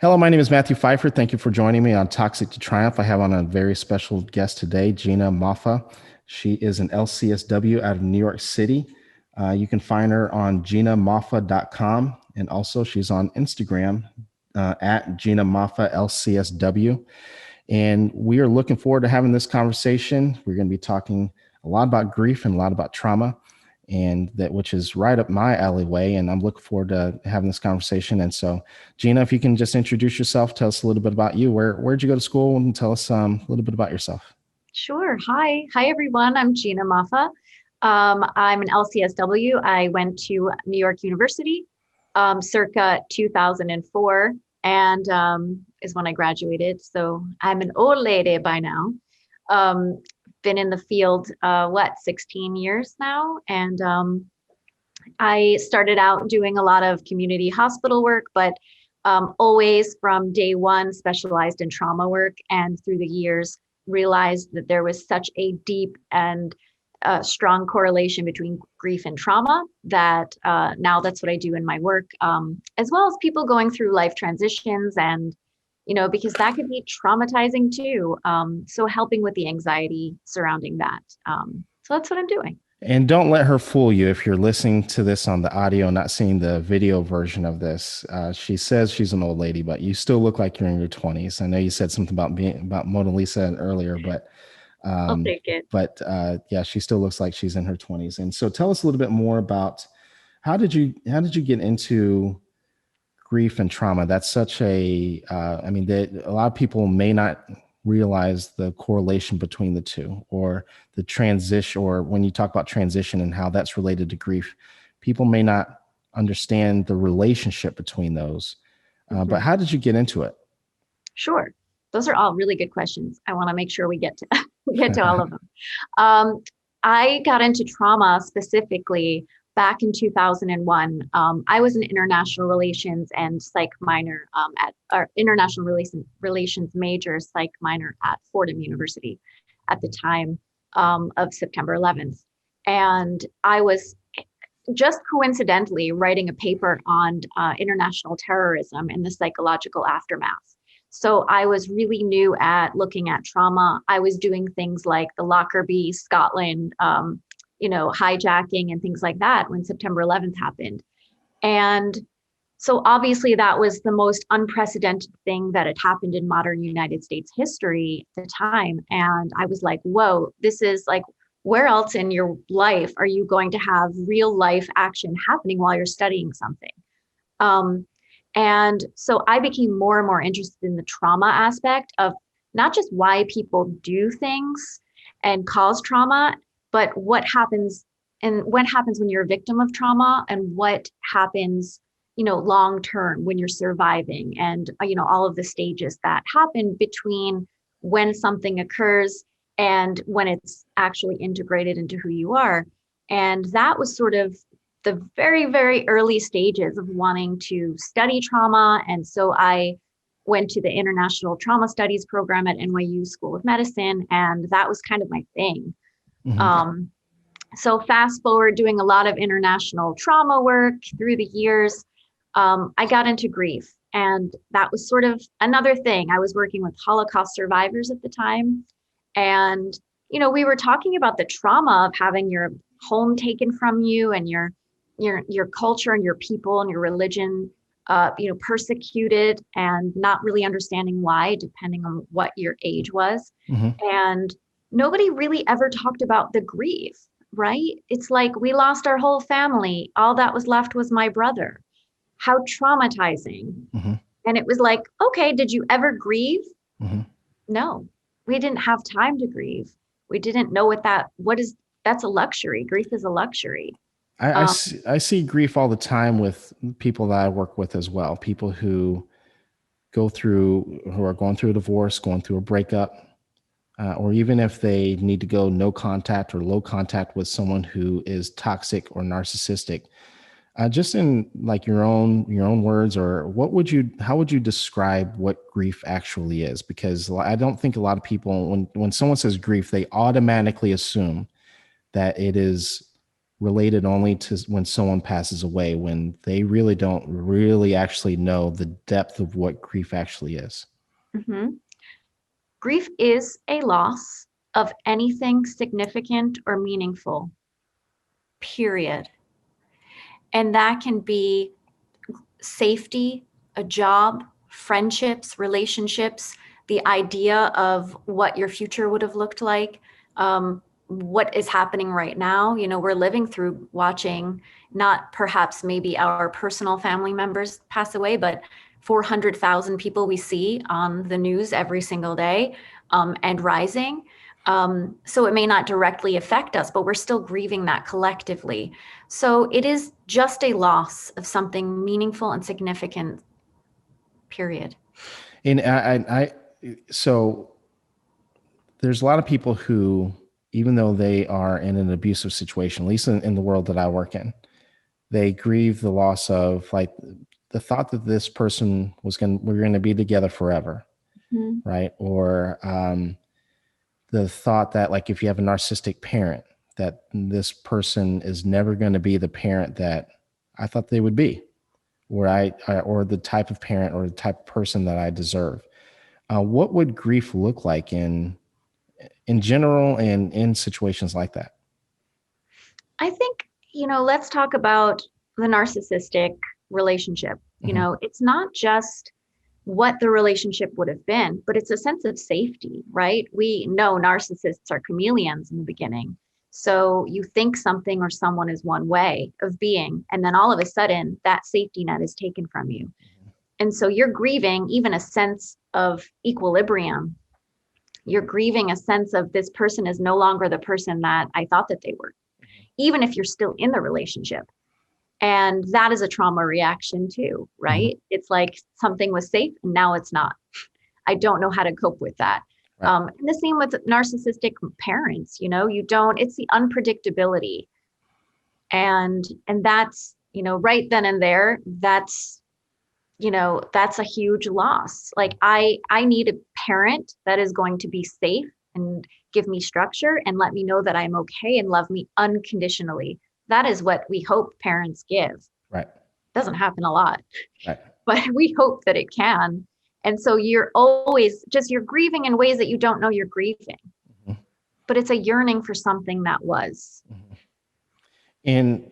Hello, my name is Matthew Pfeiffer. Thank you for joining me on Toxic to Triumph. I have on a very special guest today, Gina Moffa. She is an LCSW out of New York City. You can find her on ginamoffa.com, and also she's on Instagram at Gina Moffa LCSW. And we are looking forward to having this conversation. We're going to be talking a lot about grief and a lot about trauma, and that which is right up my alleyway. And I'm looking forward to having this conversation. And so, Gina, if you can just introduce yourself, tell us a little bit about you. Where'd you go to school, and tell us a little bit about yourself. Sure. Hi. Hi, everyone. I'm Gina Moffa. I'm an LCSW. I went to New York University circa 2004 and is when I graduated. So I'm an old lady by now. Been in the field, 16 years now. And I started out doing a lot of community hospital work, but always from day one specialized in trauma work. And through the years, realized that there was such a deep and strong correlation between grief and trauma that now that's what I do in my work, as well as people going through life transitions and, because that could be traumatizing too. So helping with the anxiety surrounding that. So that's what I'm doing. And don't let her fool you if you're listening to this on the audio, not seeing the video version of this. She says she's an old lady, but you still look like you're in your 20s. I know you said something about being about Mona Lisa earlier, but I'll take it. yeah, she still looks like she's in her 20s. And so, tell us a little bit more about how did you get into grief and trauma? That's such a I mean, a lot of people may not realize the correlation between the two, or the transition, or when you talk about transition and how that's related to grief, people may not understand the relationship between those. But Mhm. how did you get into it? Sure. Those are all really good questions. I want to make sure we get to get to all of them. Um, I got into trauma specifically back in 2001. I was an international relations and psych minor at or international relations major psych minor at Fordham University at the time of September 11th. And I was just coincidentally writing a paper on international terrorism and the psychological aftermath. So I was really new at looking at trauma. I was doing things like the Lockerbie, Scotland, hijacking and things like that when September 11th happened. And so obviously that was the most unprecedented thing that had happened in modern United States history at the time. And I was like, whoa, this is like, where else in your life are you going to have real life action happening while you're studying something? Um, and so I became more and more interested in the trauma aspect of not just why people do things and cause trauma, but what happens and what happens when you're a victim of trauma and what happens, long term when you're surviving and, all of the stages that happen between when something occurs and when it's actually integrated into who you are. And that was sort of the very, very early stages of wanting to study trauma. And so I went to the International Trauma Studies program at NYU School of Medicine, and that was kind of my thing. Mhm. Um, so fast forward, doing a lot of international trauma work through the years, I got into grief. And that was sort of another thing. I was working with Holocaust survivors at the time. And, we were talking about the trauma of having your home taken from you and your culture and your people and your religion, persecuted and not really understanding why, depending on what your age was. Mhm. And nobody really ever talked about the grief, right? It's like we lost our whole family. All that was left was my brother. How traumatizing. Mhm. And it was like, okay, did you ever grieve? Mhm. No, we didn't have time to grieve. We didn't know that's a luxury. Grief is a luxury. Um, I see grief all the time with people that I work with as well. People who are going through a divorce, going through a breakup, or even if they need to go no contact or low contact with someone who is toxic or narcissistic. Just in like your own words, or how would you describe what grief actually is? Because I don't think a lot of people, when someone says grief, they automatically assume that it is related only to when someone passes away, when they really don't really actually know the depth of what grief actually is. Mhm. Grief is a loss of anything significant or meaningful, period. And that can be safety, a job, friendships, relationships, the idea of what your future would have looked like, what is happening right now. You know, we're living through watching not perhaps maybe our personal family members pass away, but 400,000 people we see on the news every single day, and rising. So it may not directly affect us, but we're still grieving that collectively. So it is just a loss of something meaningful and significant, period. And so there's a lot of people who, even though they are in an abusive situation, at least in the world that I work in, they grieve the loss of like the thought that this person we're going to be together forever, Mhm. right? Or the thought that like if you have a narcissistic parent, that this person is never going to be the parent that I thought they would be, or the type of parent or the type of person that I deserve. What would grief look like in general and in situations like that? I think, let's talk about the narcissistic relationship. Hmm. It's not just what the relationship would have been, but it's a sense of safety, right? We know narcissists are chameleons in the beginning. So you think something or someone is one way of being, and then all of a sudden that safety net is taken from you. And so you're grieving even a sense of equilibrium. You're grieving a sense of this person is no longer the person that I thought that they were, even if you're still in the relationship. And that is a trauma reaction too, Hmm. right? It's like something was safe and now it's not. I don't know how to cope with that. Right. And the same with narcissistic parents, it's the unpredictability. And that's, right then and there, that's a huge loss. Like I need a parent that is going to be safe and give me structure and let me know that I'm okay and love me unconditionally. That is what we hope parents give. Right. Doesn't happen a lot, Right. but we hope that it can. And so you're grieving in ways that you don't know you're grieving, Mhm. but it's a yearning for something that was. Mhm. And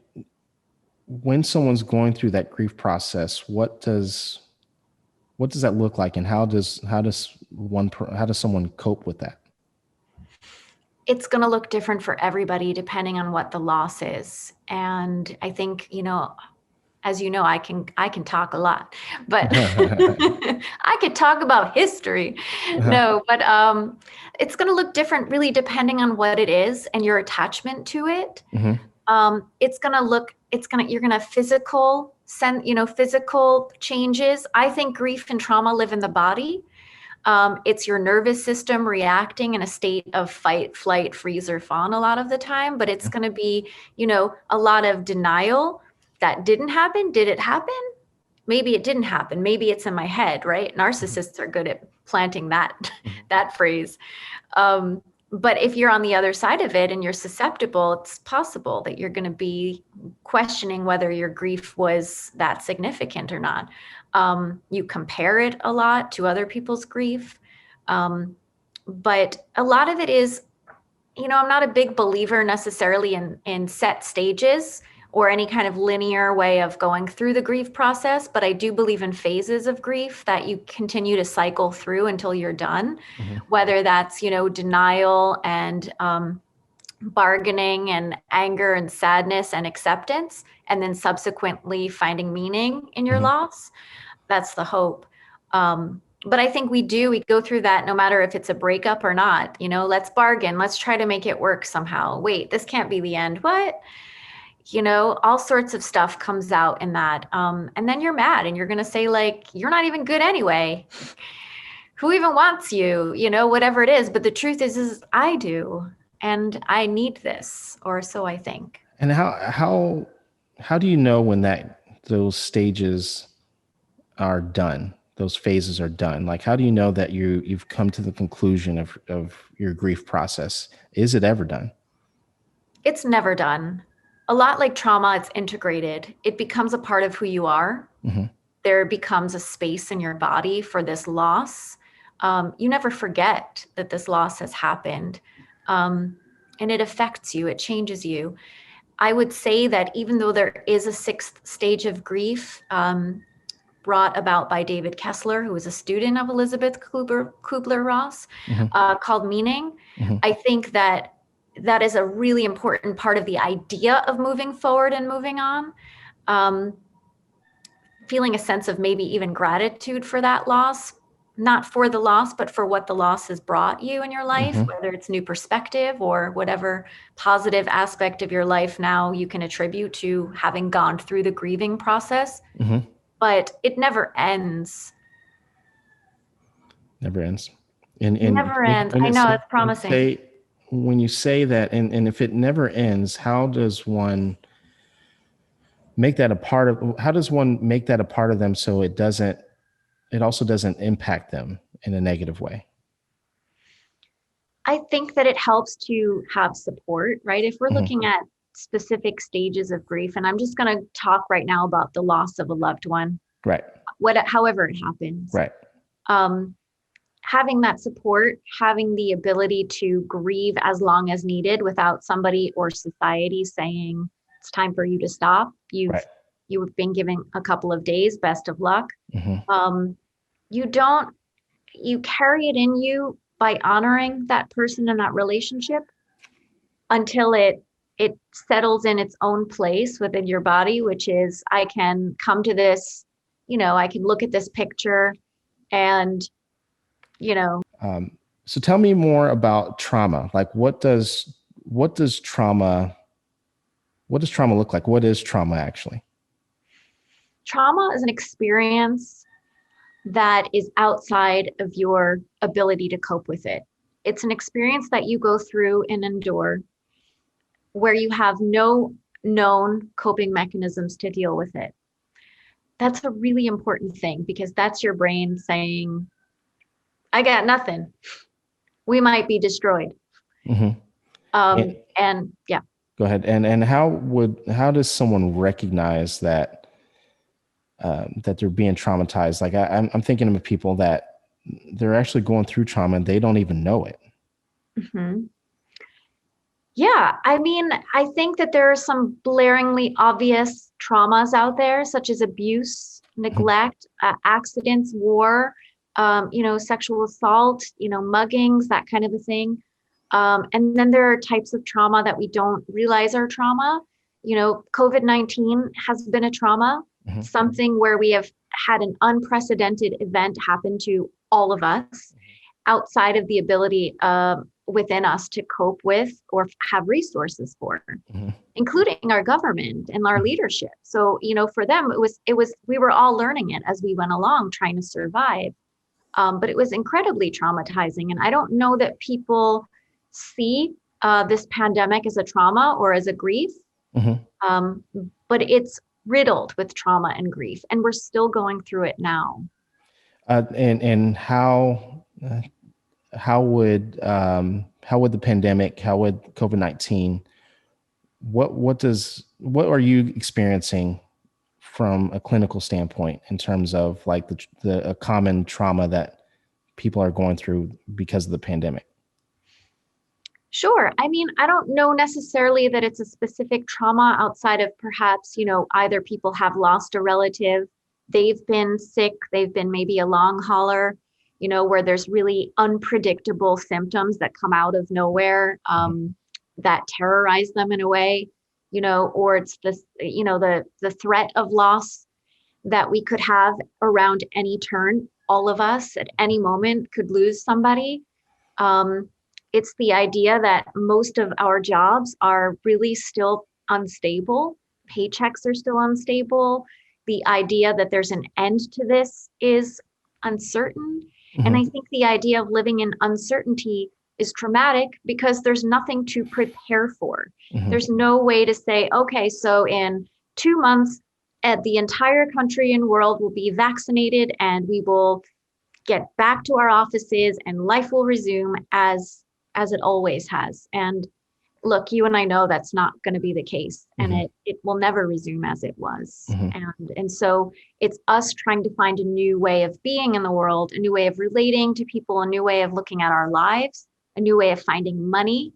when someone's going through that grief process, what does that look like, and how does someone cope with that? It's going to look different for everybody depending on what the loss is. And I think, as you know, I can talk a lot, but I could talk about history. No, but it's going to look different really depending on what it is and your attachment to it. Hmm. You're going to physical changes. I think grief and trauma live in the body. It's your nervous system reacting in a state of fight, flight, freeze, or fawn a lot of the time, but it's going to be, a lot of denial. That didn't happen. Did it happen? Maybe it didn't happen. Maybe it's in my head, right? Narcissists are good at planting that Hmm. that phrase. But if you're on the other side of it and you're susceptible, it's possible that you're going to be questioning whether your grief was that significant or not. You compare it a lot to other people's grief. But a lot of it is, I'm not a big believer necessarily in set stages or any kind of linear way of going through the grief process, but I do believe in phases of grief that you continue to cycle through until you're done, Hmm. whether that's, denial and bargaining and anger and sadness and acceptance, and then subsequently finding meaning in your Hmm. loss. That's the hope. But I think we go through that no matter if it's a breakup or not. Let's bargain. Let's try to make it work somehow. Wait, this can't be the end. What? All sorts of stuff comes out in that. And then you're mad and you're going to say, like, you're not even good anyway. Who even wants you? Whatever it is. But the truth is I do. And I need this, or so I think. And how do you know when those stages are done? Those phases are done. Like, how do you know that you've come to the conclusion of your grief process? Is it ever done? It's never done. A lot like trauma, it's integrated. It becomes a part of who you are. Hmm. There becomes a space in your body for this loss. You never forget that this loss has happened. And it affects you, it changes you. I would say that even though there is a sixth stage of grief, brought about by David Kessler, who was a student of Elizabeth Kubler-Ross, Hmm. called meaning. Hmm. I think that that is a really important part of the idea of moving forward and moving on. Feeling a sense of maybe even gratitude for that loss, not for the loss, but for what the loss has brought you in your life, Hmm. whether it's new perspective or whatever positive aspect of your life now you can attribute to having gone through the grieving process. Hmm. But it never ends. Never ends. And Never ends. I know it's promising. when you say that, and if it never ends, how does one make that a part of, how does one make that a part of them so it also doesn't impact them in a negative way? I think that it helps to have support, right? If we're Hmm. looking at specific stages of grief, and I'm just going to talk right now about the loss of a loved one, Right. however it happens. Right. Um, Having that support, having the ability to grieve as long as needed without somebody or society saying it's time for you to stop. Right. You've been given a couple of days, best of luck. Hmm. Um, you don't you carry it in you by honoring that person and that relationship until it settles in its own place within your body, which is I can come to this, I can look at this picture and, you know, So tell me more about trauma. Like, what does trauma look like? What is trauma actually? trauma is an experience that is outside of your ability to cope with it. It's an experience that you go through and endure where you have no known coping mechanisms to deal with it. That's a really important thing because that's your brain saying, I got nothing. We might be destroyed. Hmm. And And yeah, go ahead. And how does someone recognize that they're being traumatized? Like I'm thinking of people that they're actually going through trauma and they don't even know it. mhm. Yeah, I mean, I think that there are some blaringly obvious traumas out there, such as abuse, Mhm. neglect, accidents, war, sexual assault, muggings, that kind of a thing. And then there are types of trauma that we don't realize are trauma. COVID-19 has been a trauma, Mhm. something where we have had an unprecedented event happen to all of us outside of the ability within us to cope with or have resources for, Mhm. including our government and our leadership. So, for them, it was we were all learning it as we went along, trying to survive. But it was incredibly traumatizing, and I don't know that people see this pandemic as a trauma or as a grief, Mhm. um, but it's riddled with trauma and grief, and we're still going through it now. And how would the pandemic, how would COVID-19, what are you experiencing from a clinical standpoint in terms of like the a common trauma that people are going through because of the pandemic? Sure. I mean, I don't know necessarily that it's a specific trauma outside of perhaps, either people have lost a relative, they've been sick, they've been maybe a long hauler, where there's really unpredictable symptoms that come out of nowhere, that terrorize them in a way, or it's this, the threat of loss that we could have around any turn. All of us at any moment could lose somebody. Um, it's the idea that most of our jobs are really still unstable. Paychecks are still unstable. The idea that there's an end to this is uncertain. And I Mhm. think the idea of living in uncertainty is traumatic because there's nothing to prepare for. Mhm. There's no way to say, okay, so in 2 months, the entire country and world will be vaccinated and we will get back to our offices and life will resume as it always has. And look, you and I know that's not going to be the case, and Mm-hmm. it will never resume as it was. Mm-hmm. And so it's us trying to find a new way of being in the world, a new way of relating to people, a new way of looking at our lives, a new way of finding money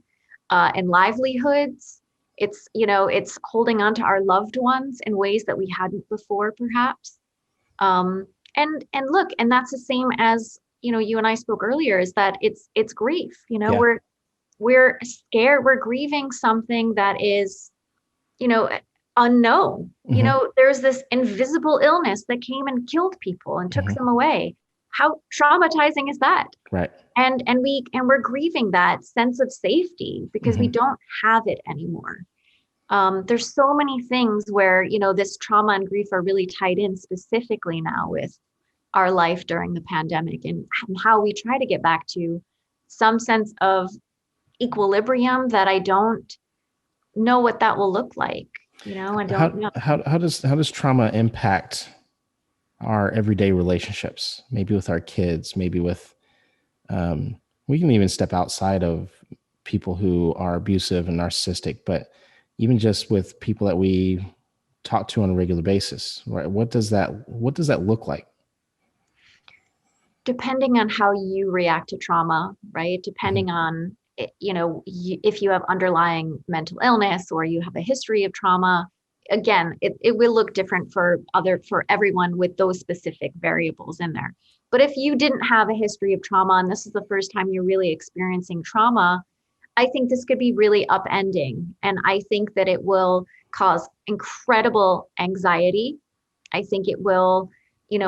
and livelihoods. It's, it's holding on to our loved ones in ways that we hadn't before, perhaps. Um, and look, and that's the same as, you and I spoke earlier, is that it's grief. Yeah. We're scared, we're grieving something that is, you know, unknown. Mm-hmm. There's this invisible illness that came and killed people and took Mm-hmm. them away. How traumatizing is that? Right. And we're grieving that sense of safety because we Mm-hmm. don't have it anymore. There's so many things where, this trauma and grief are really tied in specifically now with our life during the pandemic, and how we try to get back to some sense of equilibrium that I don't know what that will look like. I don't know. How does trauma impact our everyday relationships? Maybe with our kids, maybe with we can even step outside of people who are abusive and narcissistic, but even just with people that we talk to on a regular basis, right? What does that look like? Depending on how you react to trauma, right? Mm-hmm. Depending on, if you have underlying mental illness or you have a history of trauma, again, it will look different for everyone with those specific variables in there. But if you didn't have a history of trauma and this is the first time you're really experiencing trauma, I think this could be really upending. And I think that it will cause incredible anxiety. I think it will,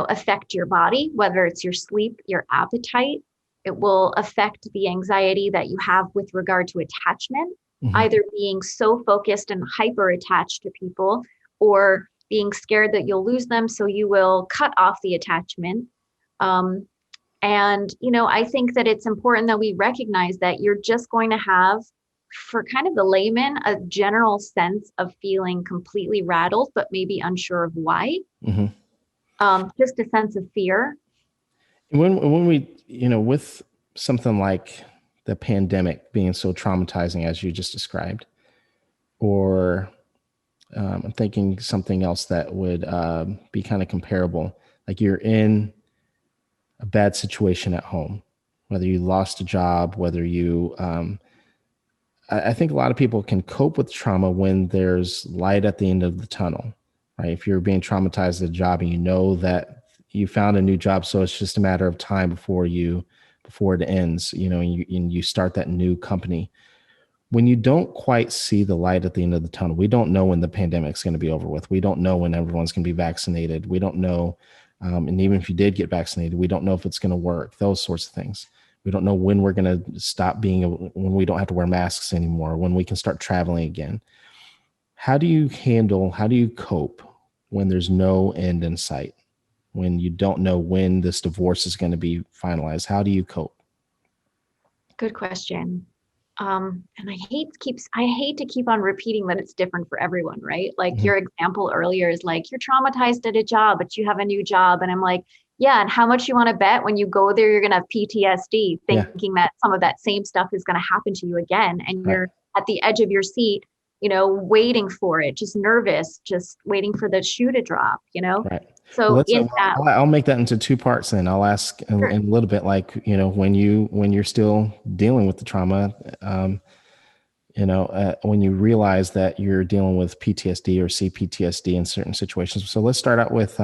affect your body, whether it's your sleep, your appetite. It will affect the anxiety that you have with regard to attachment, Mm-hmm. either being so focused and hyper attached to people or being scared that you'll lose them. So you will cut off the attachment. Um, and I think that it's important that we recognize that you're just going to have, for kind of the layman, a general sense of feeling completely rattled, but maybe unsure of why. Mm-hmm. Just a sense of fear. And when we, with something like the pandemic being so traumatizing as you just described, or I'm thinking something else that would be kind of comparable, like you're in a bad situation at home, whether you lost a job, whether you, I think a lot of people can cope with trauma when there's light at the end of the tunnel, right? If you're being traumatized at a job and you know that you found a new job, so it's just a matter of time before it ends, and you start that new company. When you don't quite see the light at the end of the tunnel, we don't know when the pandemic's going to be over with. We don't know when everyone's going to be vaccinated. We don't know. And even if you did get vaccinated, we don't know if it's going to work, those sorts of things. We don't know when we're going to stop when we don't have to wear masks anymore, when we can start traveling again. How do you cope when there's no end in sight, when you don't know when this divorce is going to be finalized? How do you cope? Good question. And I hate to keep on repeating that it's different for everyone, right? Like Mm-hmm. your example earlier is like, you're traumatized at a job, but you have a new job. And I'm like, yeah, and how much you want to bet when you go there, you're going to have PTSD, Yeah. thinking that some of that same stuff is going to happen to you again. And Right. you're at the edge of your seat, waiting for it, just nervous, just waiting for the shoe to drop. Right. Well, So in that, I'll make that into two parts. Then I'll ask sure. in a little bit, like, when you're still dealing with the trauma, when you realize that you're dealing with PTSD or CPTSD in certain situations. So let's start out with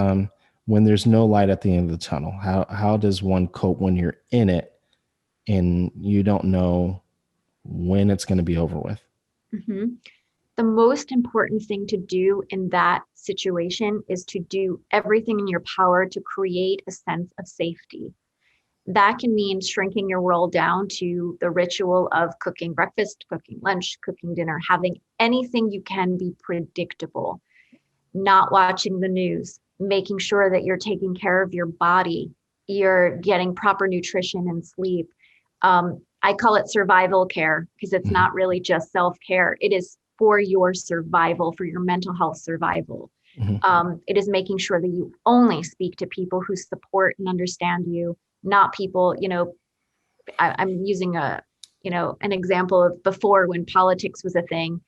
when there's no light at the end of the tunnel. How does one cope when you're in it and you don't know when it's going to be over with? Mhm. The most important thing to do in that situation is to do everything in your power to create a sense of safety. That can mean shrinking your world down to the ritual of cooking breakfast, cooking lunch, cooking dinner, having anything you can be predictable, not watching the news, making sure that you're taking care of your body, you're getting proper nutrition and sleep. I call it survival care because it's Mm-hmm. not really just self-care. It is for your survival, for your mental health survival. Mm-hmm. It is making sure that you only speak to people who support and understand you, not people, I'm using an example of before when politics was a thing.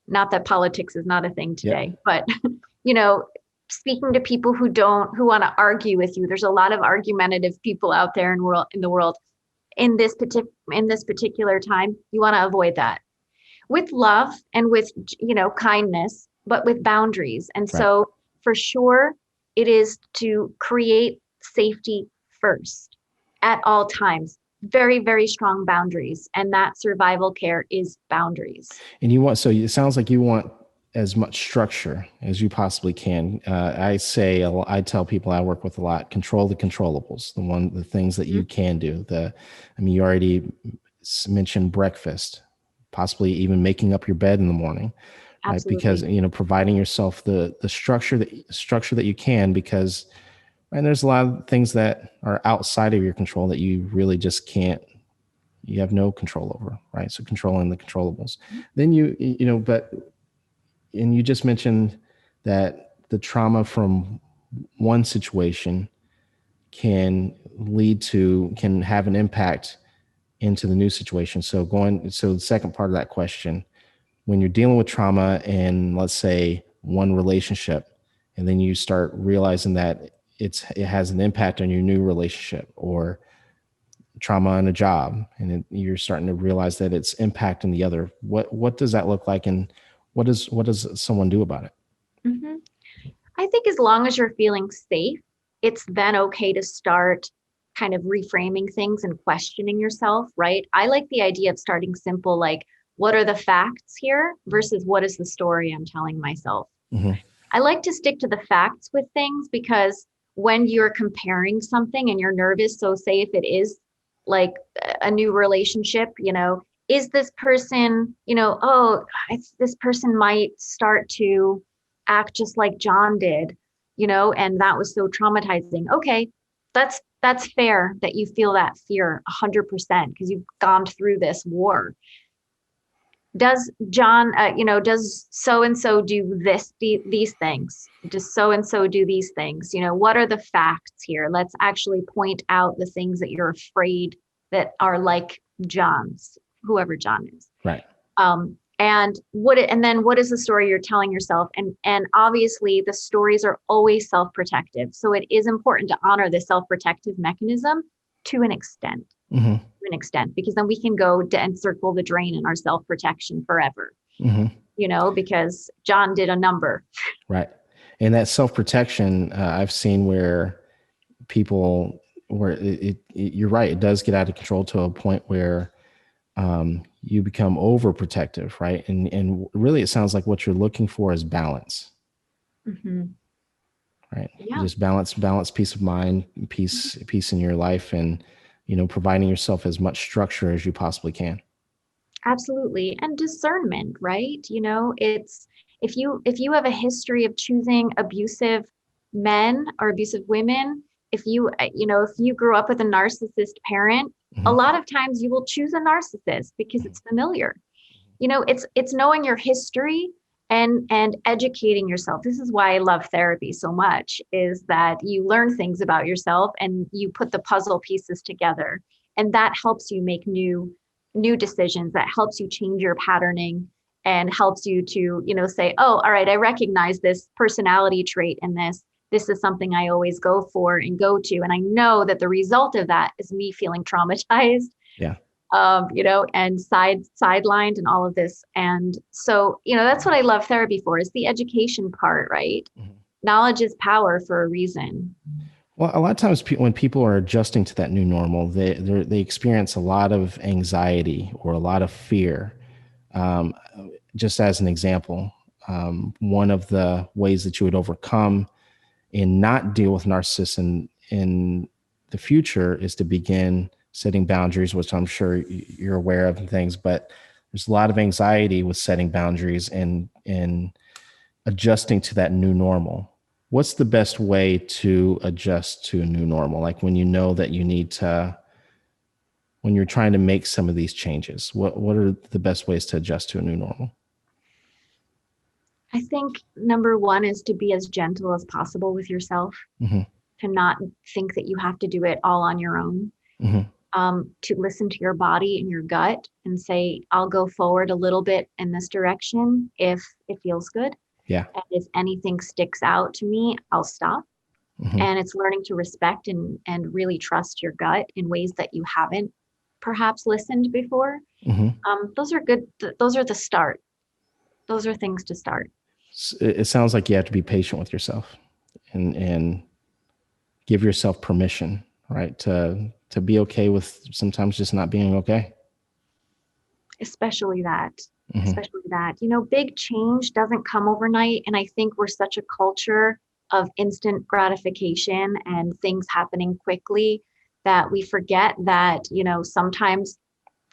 Not that politics is not a thing Yep. today, but you know, speaking to people who want to argue with you. There's a lot of argumentative people out there in the world. In this particular time, you want to avoid that with love and with kindness, but with boundaries. And Right. so for sure, it is to create safety first at all times. Very, very strong boundaries. And that survival care is boundaries. And so it sounds like you want as much structure as you possibly can. I tell people I work with a lot, control the controllables, the things that you can do. You already mentioned breakfast, possibly even making up your bed in the morning, right? Absolutely. Because, providing yourself the structure that you can, because, and there's a lot of things that are outside of your control that you really just can't, you have no control over, right? So controlling the controllables. Then and you just mentioned that the trauma from one situation can have an impact into the new situation. So the second part of that question, when you're dealing with trauma in, let's say, one relationship, and then you start realizing that it has an impact on your new relationship, or trauma on a job, and you're starting to realize that it's impacting the other. What does that look like, and what does someone do about it? Mm-hmm. I think as long as you're feeling safe, it's then okay to start kind of reframing things and questioning yourself, right? I like the idea of starting simple, like what are the facts here versus what is the story I'm telling myself. Mm-hmm. I like to stick to the facts with things, because when you're comparing something and you're nervous, so say if it is like a new relationship, is this person, this person might start to act just like John did, and that was so traumatizing. Okay, that's fair that you feel that fear 100% because you've gone through this war. Does John, does so and so do these things? Does so and so do these things? What are the facts here? Let's actually point out the things that you're afraid that are like John's, whoever John is. Right. And then what is the story you're telling yourself? And obviously the stories are always self-protective. So it is important to honor the self-protective mechanism to an extent. Mm-hmm. To an extent, because then we can go and circle the drain in our self-protection forever. Mm-hmm. Because John did a number. Right. And that self-protection, I've seen where people, you're right, it does get out of control to a point where you become overprotective, right? And really, it sounds like what you're looking for is balance. Mm-hmm. Right. Yeah. Just balance, peace of mind, peace in your life, and providing yourself as much structure as you possibly can. Absolutely. And discernment, right? It's if you have a history of choosing abusive men or abusive women, if you grew up with a narcissist parent, a lot of times you will choose a narcissist because it's familiar. It's knowing your history and educating yourself. This is why I love therapy so much, is that you learn things about yourself and you put the puzzle pieces together, and that helps you make new decisions, that helps you change your patterning and helps you to say, oh, all right, I recognize this personality trait in this is something I always go for and go to, and I know that the result of that is me feeling traumatized. Yeah. And sidelined and all of this. And so, that's what I love therapy for, is the education part, right? Mm-hmm. Knowledge is power for a reason. Well, a lot of times when people are adjusting to that new normal, they experience a lot of anxiety or a lot of fear. Just as an example, one of the ways that you would overcome and not deal with narcissists in the future is to begin setting boundaries, which I'm sure you're aware of and things, but there's a lot of anxiety with setting boundaries and adjusting to that new normal. What's the best way to adjust to a new normal? Like when you know that you need to, when you're trying to make some of these changes, what are the best ways to adjust to a new normal? I think number one is to be as gentle as possible with yourself, to not think that you have to do it all on your own. to listen to your body and your gut and say, I'll go forward a little bit in this direction if it feels good. Yeah. And if anything sticks out to me, I'll stop. Hmm. And it's learning to respect and really trust your gut in ways that you haven't perhaps listened before. Hmm. Those are good. Those are the start. Those are things to start. It sounds like you have to be patient with yourself and give yourself permission, right? To be okay with sometimes just not being okay. Especially that. Hmm. Especially that. Big change doesn't come overnight. And I think we're such a culture of instant gratification and things happening quickly that we forget that, sometimes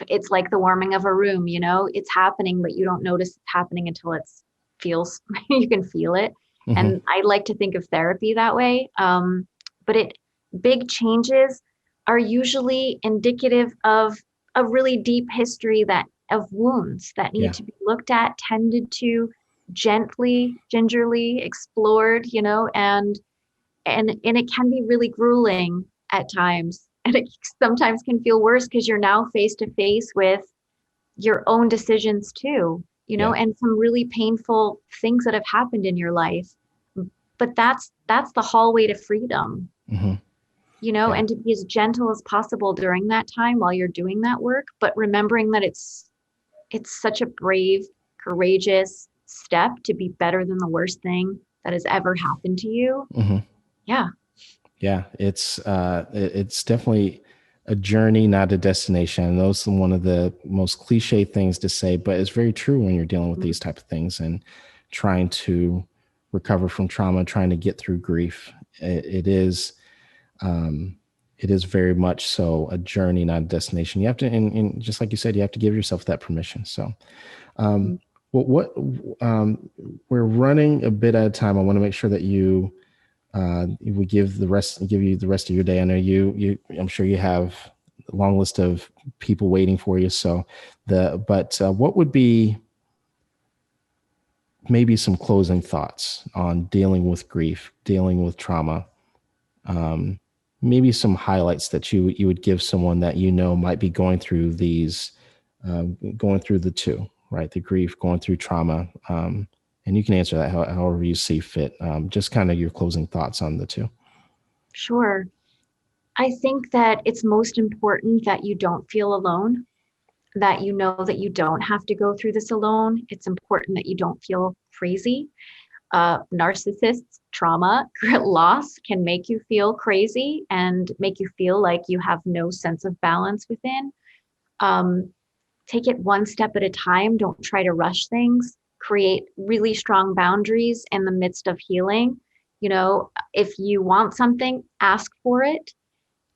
it's like the warming of a room, it's happening, but you don't notice it's happening until it's feels, you can feel it. Hmm. And I like to think of therapy that way. But big changes are usually indicative of a really deep history of wounds that need Yeah. to be looked at, tended to, gently, gingerly explored, and it can be really grueling at times. And it sometimes can feel worse because you're now face to face with your own decisions too, Yeah. and some really painful things that have happened in your life. But that's the hallway to freedom, Hmm. Yeah. and to be as gentle as possible during that time while you're doing that work, but remembering that it's such a brave, courageous step to be better than the worst thing that has ever happened to you. Hmm. Yeah. Yeah. It's definitely a journey, not a destination. I know it's one of the most cliche things to say, but it's very true when you're dealing with these type of things and trying to recover from trauma, trying to get through grief. Um, it is very much so a journey, not a destination. You have to, and just like you said, you have to give yourself that permission. So, um, Mhm. what we're running a bit at a time. I want to make sure that we give you the rest of your day. I know I'm sure you have a long list of people waiting for you. So but what would be maybe some closing thoughts on dealing with grief, dealing with trauma? Um, Maybe some highlights that you would give someone that might be going through going through the two, right? The grief, going through trauma. And you can answer that however you see fit. Just kind of your closing thoughts on the two. Sure. I think that it's most important that you don't feel alone, that you know that you don't have to go through this alone. It's important that you don't feel crazy. Narcissists, trauma, loss can make you feel crazy and make you feel like you have no sense of balance within. Um, Take it one step at a time. Don't try to rush things. Create really strong boundaries in the midst of healing. If you want something, ask for it.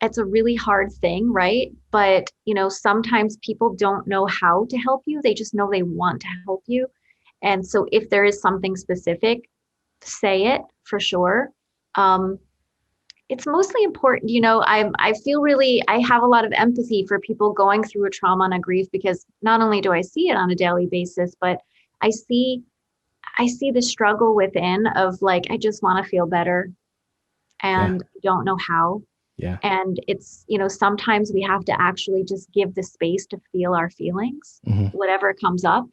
It's a really hard thing, right? But, sometimes people don't know how to help you. They just know they want to help you. And so if there is something specific, say it for sure. Um, it's mostly important, I feel really, I have a lot of empathy for people going through a trauma and a grief, because not only do I see it on a daily basis, but I see I see the struggle within of like, I just want to feel better Yeah. and don't know how. Yeah. And it's, sometimes we have to actually just give the space to feel our feelings, Hmm. whatever comes up,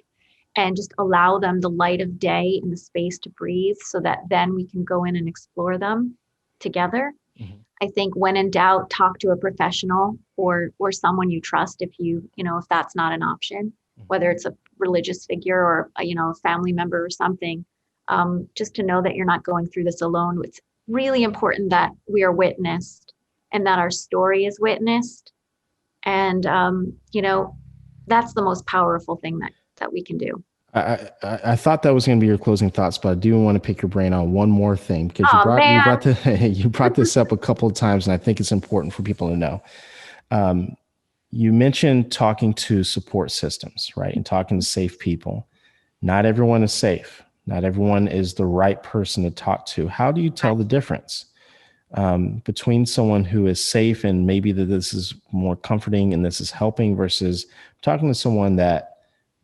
and just allow them the light of day and the space to breathe so that then we can go in and explore them together. Hmm. I think when in doubt, talk to a professional or someone you trust if that's not an option, whether it's a religious figure or a family member or something. Just to know that you're not going through this alone. It's really important that we are witnessed and that our story is witnessed. And that's the most powerful thing that we can do. I thought that was going to be your closing thoughts, but I do want to pick your brain on one more thing because Oh you man. brought the you brought this up a couple of times, and I think it's important for people to know. Um, you mentioned talking to support systems, right, and talking to safe people. Not everyone is safe. Not everyone is the right person to talk to. How do you tell the difference between someone who is safe and maybe that this is more comforting and this is helping versus talking to someone that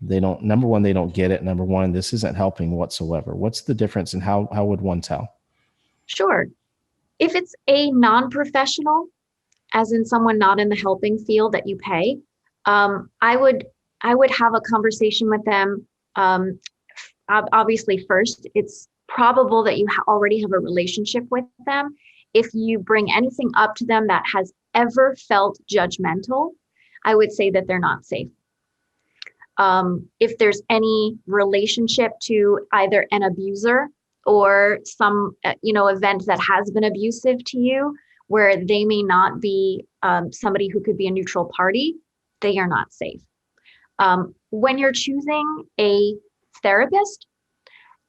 they don't, number one, they don't get it. Number one, this isn't helping whatsoever. What's the difference and how would one tell? Sure. If it's a non-professional, as in someone not in the helping field that you pay, I would have a conversation with them. Um, Obviously, first, it's probable that you already have a relationship with them. If you bring anything up to them that has ever felt judgmental, I would say that they're not safe. If there's any relationship to either an abuser or some event that has been abusive to you, where they may not be somebody who could be a neutral party, they are not safe. When you're choosing a therapist,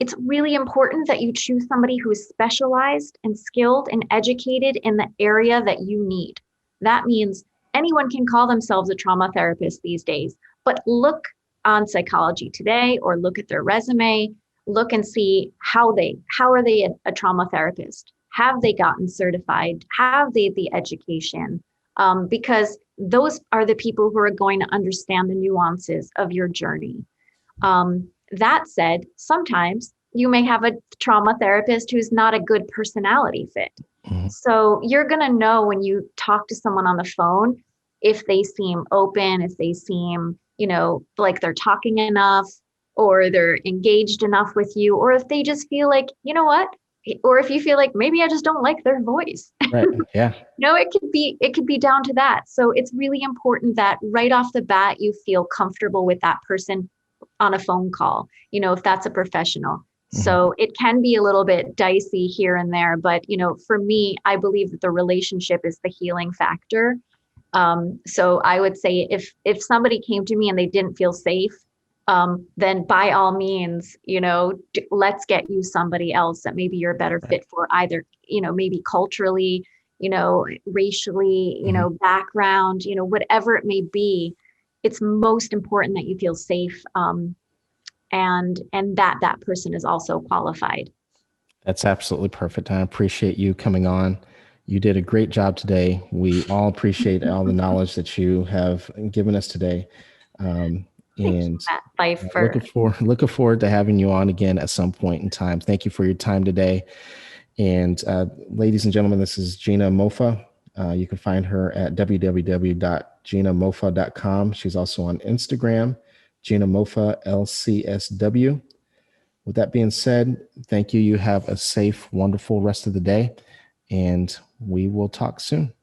it's really important that you choose somebody who is specialized and skilled and educated in the area that you need. That means anyone can call themselves a trauma therapist these days, but look on Psychology Today or look at their resume, look and see how are they a trauma therapist? Have they gotten certified? Have they the education? Because those are the people who are going to understand the nuances of your journey. That said, sometimes you may have a trauma therapist who's not a good personality fit. Mm-hmm. So you're going to know when you talk to someone on the phone if they seem open, if they seem, like they're talking enough, or they're engaged enough with you, or if they just feel like, you know what, or if you feel like maybe I just don't like their voice. Right. Yeah. No, it could be down to that. So it's really important that right off the bat, you feel comfortable with that person on a phone call, if that's a professional. Mm-hmm. So it can be a little bit dicey here and there, but, for me, I believe that the relationship is the healing factor. So I would say if somebody came to me and they didn't feel safe, then by all means, let's get you somebody else that maybe you're a better fit for, either, maybe culturally, racially, mm-hmm. Background, whatever it may be. It's most important that you feel safe, and that person is also qualified. That's absolutely perfect. I appreciate you coming on. You did a great job today. We all appreciate all the knowledge that you have given us today. And looking forward to having you on again at some point in time. Thank you for your time today. And ladies and gentlemen, this is Gina Moffa. You can find her at www.ginamoffa.com. She's also on Instagram, Gina Moffa LCSW. With that being said, thank you. You have a safe, wonderful rest of the day, and we will talk soon.